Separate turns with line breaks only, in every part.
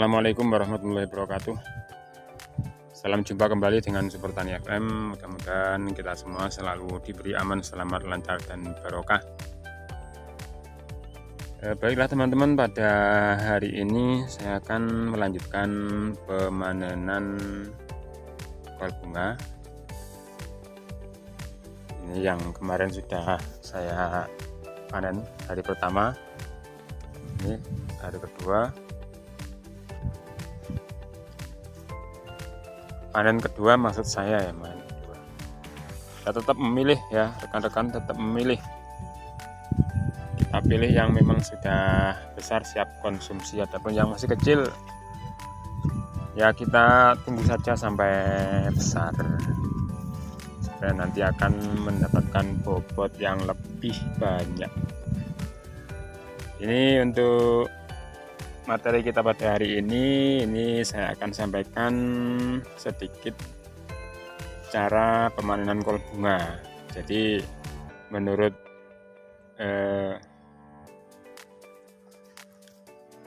Assalamualaikum warahmatullahi wabarakatuh. Salam jumpa kembali dengan Super Tani FM. Mudah-mudahan kita semua selalu diberi aman, selamat, lancar, dan barokah. Baiklah teman-teman, pada hari ini saya akan melanjutkan pemanenan kol bunga. Ini yang kemarin sudah saya panen hari pertama, ini hari kedua, panen kedua maksud saya ya, panen kedua. Kita tetap memilih ya, rekan-rekan tetap memilih. Kita pilih yang memang sudah besar siap konsumsi, ataupun yang masih kecil ya kita tunggu saja sampai besar, supaya nanti akan mendapatkan bobot yang lebih banyak. Ini untuk materi kita pada hari ini saya akan sampaikan sedikit cara pemanenan kol bunga. Jadi menurut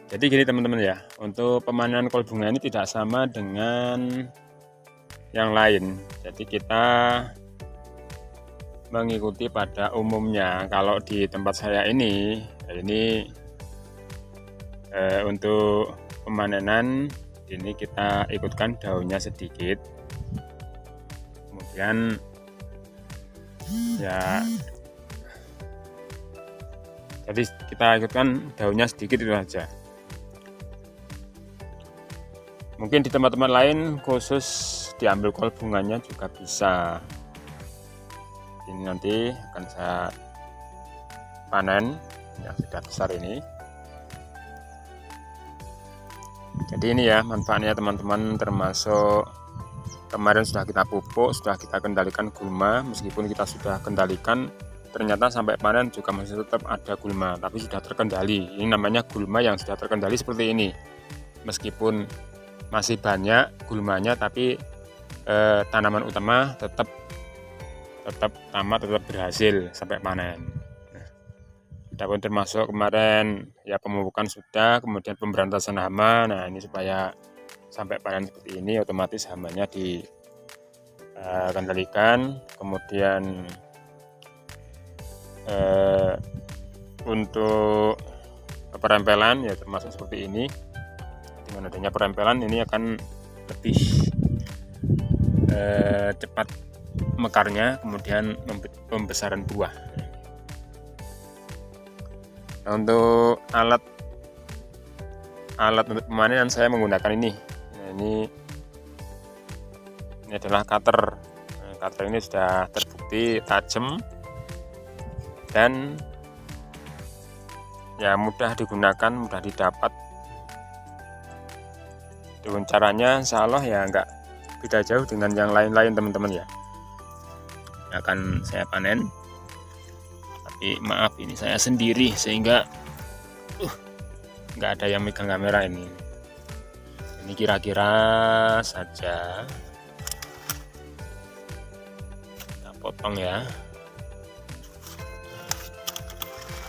jadi gini teman-teman ya, untuk pemanenan kol bunga ini tidak sama dengan yang lain. Jadi kita mengikuti pada umumnya. Kalau di tempat saya ini untuk pemanenan ini kita ikutkan daunnya sedikit, kemudian ya jadi kita ikutkan daunnya sedikit itu saja. Mungkin di tempat-tempat lain khusus diambil kol bunganya juga bisa. Ini nanti akan saya panen yang sudah besar ini. Jadi ini ya manfaatnya teman-teman, termasuk kemarin sudah kita pupuk, sudah kita kendalikan gulma. Meskipun kita sudah kendalikan, ternyata sampai panen juga masih tetap ada gulma, tapi sudah terkendali. Ini namanya gulma yang sudah terkendali seperti ini. Meskipun masih banyak gulmanya, tapi tanaman utama tetap tamat, tetap berhasil sampai panen. Adapun termasuk kemarin ya pemupukan sudah, kemudian pemberantasan hama. Nah ini supaya sampai panen seperti ini otomatis hamanya dikendalikan. Kemudian untuk perempelan ya termasuk seperti ini. Dengan adanya perempelan ini akan lebih cepat mekarnya, kemudian pembesaran buah. Nah, untuk alat untuk pemanenan saya menggunakan ini. Nah, ini adalah cutter. Nah, cutter ini sudah terbukti tajam dan ya mudah digunakan, mudah didapat. Dengan caranya insya Allah ya enggak beda jauh dengan yang lain-lain teman-teman ya. Akan saya panen, tapi maaf ini saya sendiri sehingga nggak ada yang megang kamera ini kira-kira saja kita potong ya.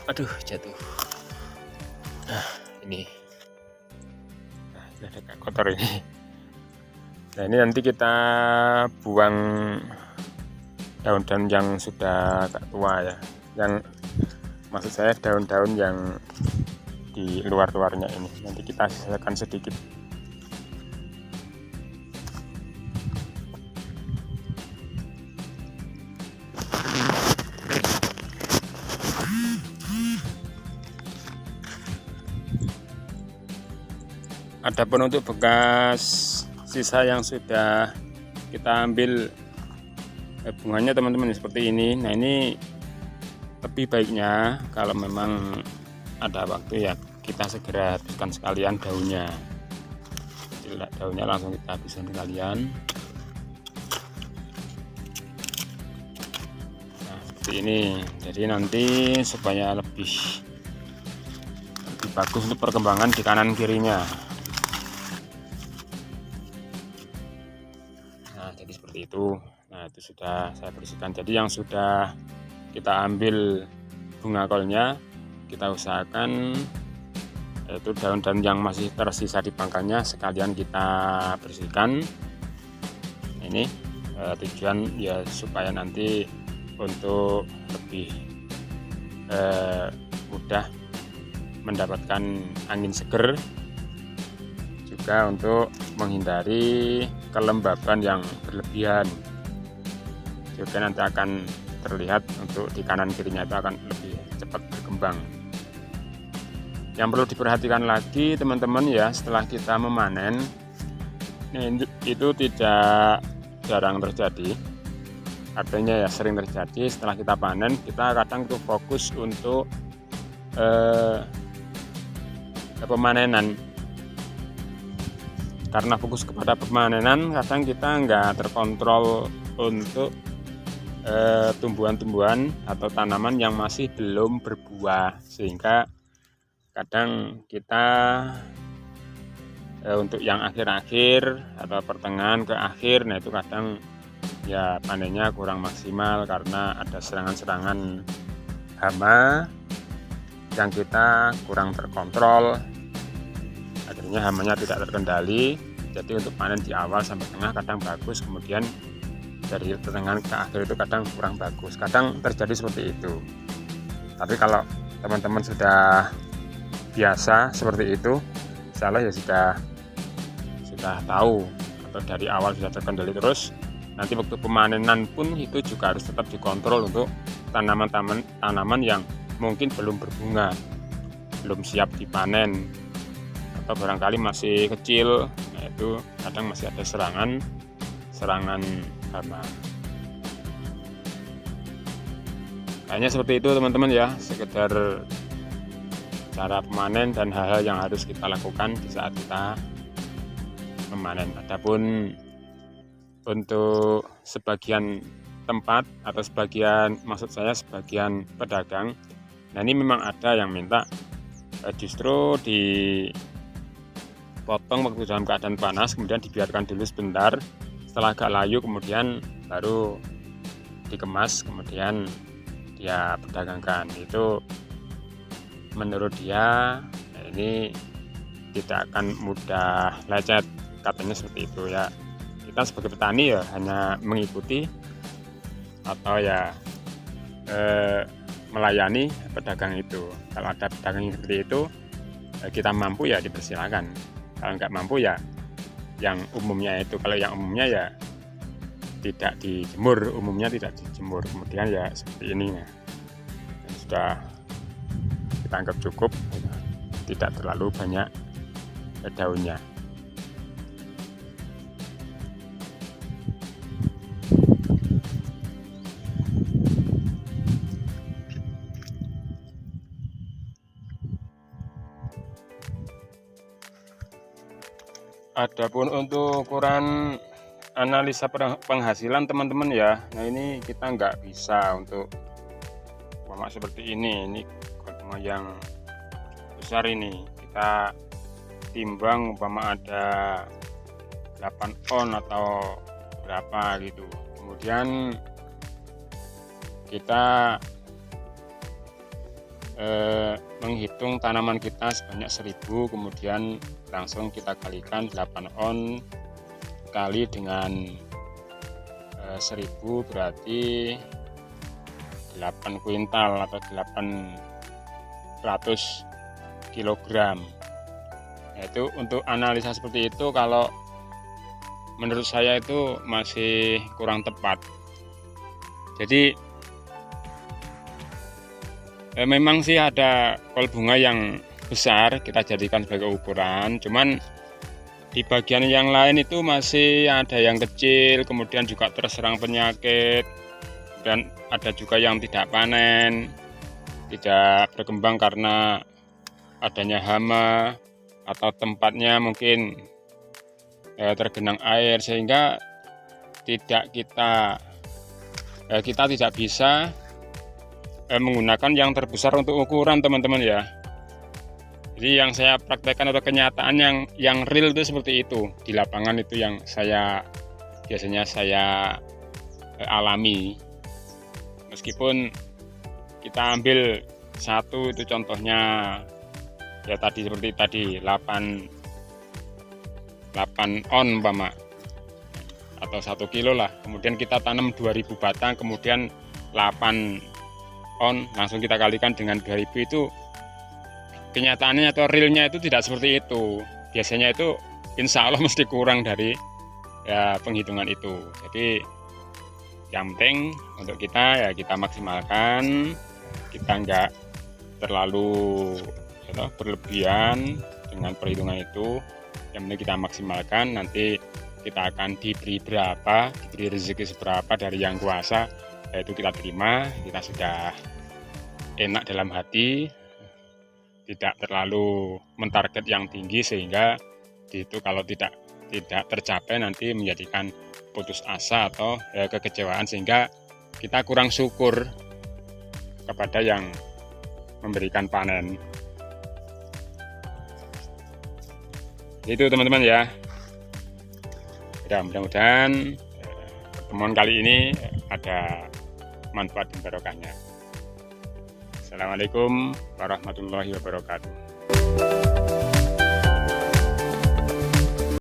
Aduh jatuh. Nah ini ada kayak kotor ini. Nah ini nanti kita buang daun-daun yang sudah agak tua ya, yang maksud saya daun-daun yang di luar-luarnya ini nanti kita sisakan sedikit. Adapun untuk bekas sisa yang sudah kita ambil bunganya teman-teman seperti ini. Nah ini lebih baiknya kalau memang ada waktu ya kita segera habiskan sekalian daunnya. Jadi, daunnya langsung kita habiskan sekalian. Nah seperti ini. Jadi nanti supaya lebih bagus untuk perkembangan di kanan kirinya. Nah jadi seperti itu. Nah itu sudah saya bersihkan. Jadi yang sudah kita ambil bunga kolnya, kita usahakan yaitu daun-daun yang masih tersisa di pangkalnya sekalian kita bersihkan. Ini tujuan ya supaya nanti untuk lebih mudah mendapatkan angin seger, juga untuk menghindari kelembaban yang berlebihan, juga nanti akan terlihat untuk di kanan kirinya itu akan lebih cepat berkembang. Yang perlu diperhatikan lagi teman-teman ya, setelah kita memanen itu tidak jarang terjadi, artinya ya sering terjadi. Setelah kita panen, kita kadang tuh fokus untuk pemanenan. Karena fokus kepada pemanenan, kadang kita nggak terkontrol untuk tumbuhan-tumbuhan atau tanaman yang masih belum berbuah, sehingga kadang kita untuk yang akhir-akhir atau pertengahan ke akhir, nah itu kadang ya panennya kurang maksimal karena ada serangan-serangan hama yang kita kurang terkontrol, akhirnya hamanya tidak terkendali. Jadi untuk panen di awal sampai tengah kadang bagus, kemudian dari pertengahan ke akhir itu kadang kurang bagus, kadang terjadi seperti itu. Tapi kalau teman-teman sudah biasa seperti itu, salah ya sudah tahu atau dari awal sudah terkendali terus, nanti waktu pemanenan pun itu juga harus tetap dikontrol untuk tanaman yang mungkin belum berbunga, belum siap dipanen, atau barangkali masih kecil. Nah itu kadang masih ada serangan hama. Kayaknya seperti itu teman-teman ya, sekedar cara pemanen dan hal-hal yang harus kita lakukan di saat kita memanen. Adapun untuk sebagian tempat atau sebagian pedagang, nah ini memang ada yang minta justru dipotong waktu dalam keadaan panas, kemudian dibiarkan dulu sebentar, setelah agak layu kemudian baru dikemas, kemudian dia perdagangkan. Itu menurut dia ini tidak akan mudah lecet, katanya seperti itu ya. Kita sebagai petani ya hanya mengikuti atau ya melayani pedagang itu. Kalau ada pedagang seperti itu, kita mampu ya dipersilakan. Kalau nggak mampu ya yang umumnya itu, kalau yang umumnya ya tidak dijemur, kemudian ya seperti ini ya. Sudah kita anggap cukup, tidak terlalu banyak daunnya. Adapun untuk ukuran analisa penghasilan teman-teman ya, nah ini kita nggak bisa untuk seperti ini umpama yang besar ini kita timbang umpama ada 8 on atau berapa gitu, kemudian kita menghitung tanaman kita sebanyak 1000, kemudian langsung kita kalikan 8 on kali dengan 1000 berarti 8 kuintal atau 800 kilogram. Nah, itu untuk analisa seperti itu kalau menurut saya itu masih kurang tepat. Jadi memang sih ada kol bunga yang besar kita jadikan sebagai ukuran, cuman di bagian yang lain itu masih ada yang kecil, kemudian juga terserang penyakit, dan ada juga yang tidak panen, tidak berkembang karena adanya hama atau tempatnya mungkin tergenang air, sehingga kita tidak bisa menggunakan yang terbesar untuk ukuran teman-teman ya. Jadi yang saya praktekkan atau kenyataan yang real itu seperti itu di lapangan, itu yang biasanya saya alami. Meskipun kita ambil satu itu contohnya ya tadi seperti tadi 8 on umpama atau 1 kilo lah, kemudian kita tanam 2000 batang, kemudian 8 on langsung kita kalikan dengan 2000, itu kenyataannya atau realnya itu tidak seperti itu. Biasanya itu insya Allah mesti kurang dari ya penghitungan itu. Jadi yang penting untuk kita ya kita maksimalkan, kita enggak terlalu berlebihan dengan perhitungan itu. Yang penting kita maksimalkan, nanti kita akan diberi berapa, diberi rezeki seberapa dari yang kuasa, yaitu kita terima. Kita sudah enak dalam hati, tidak terlalu mentarget yang tinggi sehingga itu kalau tidak tercapai nanti menjadikan putus asa atau kekecewaan, sehingga kita kurang syukur kepada yang memberikan panen. Itu teman-teman ya. Mudah-mudahan pertemuan kali ini ada manfaat dan barokahnya. Assalamualaikum warahmatullahi wabarakatuh.